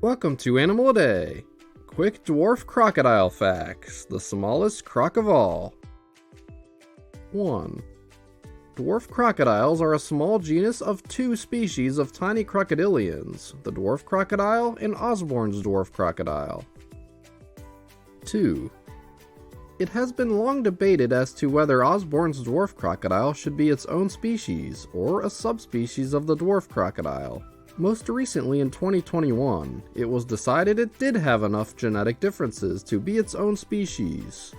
Welcome to Animal a Day. Quick dwarf crocodile facts, the smallest croc of all. 1. Dwarf crocodiles are a small genus of two species of tiny crocodilians, the dwarf crocodile and Osborn's dwarf crocodile. 2. It has been long debated as to whether Osborn's dwarf crocodile should be its own species, or a subspecies of the dwarf crocodile. Most recently in 2021, it was decided it did have enough genetic differences to be its own species.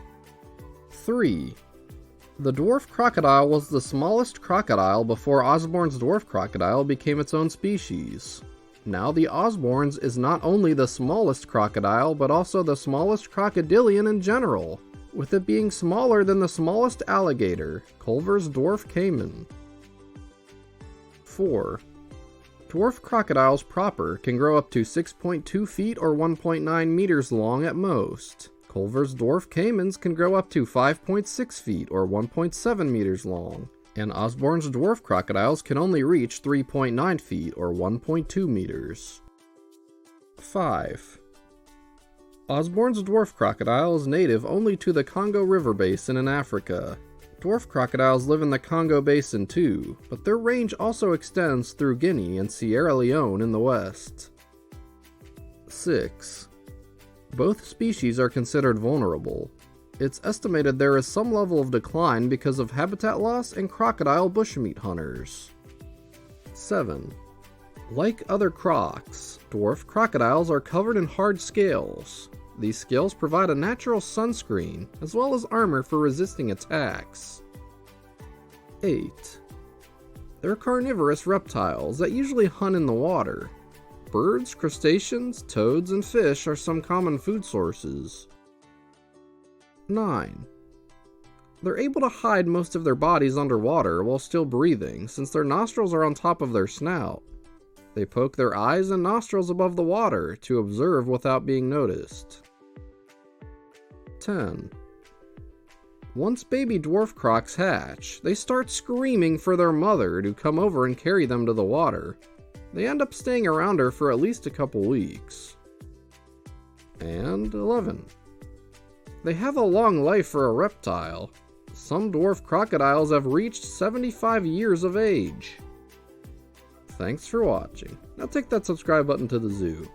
3. The dwarf crocodile was the smallest crocodile before Osborn's dwarf crocodile became its own species. Now the Osborn's is not only the smallest crocodile, but also the smallest crocodilian in general, with it being smaller than the smallest alligator, Culver's dwarf caiman. 4. Dwarf crocodiles proper can grow up to 6.2 feet or 1.9 meters long at most. Culver's dwarf caimans can grow up to 5.6 feet or 1.7 meters long, and Osborn's dwarf crocodiles can only reach 3.9 feet or 1.2 meters. 5. Osborn's dwarf crocodile is native only to the Congo River Basin in Africa. Dwarf crocodiles live in the Congo Basin too, but their range also extends through Guinea and Sierra Leone in the west. 6. Both species are considered vulnerable. It's estimated there is some level of decline because of habitat loss and crocodile bushmeat hunters. 7. Like other crocs, dwarf crocodiles are covered in hard scales. These scales provide a natural sunscreen, as well as armor for resisting attacks. 8. They're carnivorous reptiles that usually hunt in the water. Birds, crustaceans, toads, and fish are some common food sources. 9. They're able to hide most of their bodies underwater while still breathing, since their nostrils are on top of their snout. They poke their eyes and nostrils above the water to observe without being noticed. 10. Once baby dwarf crocs hatch, they start screaming for their mother to come over and carry them to the water. They end up staying around her for at least a couple weeks. And 11. They have a long life for a reptile. Some dwarf crocodiles have reached 75 years of age. Thanks for watching. Now take that subscribe button to the zoo.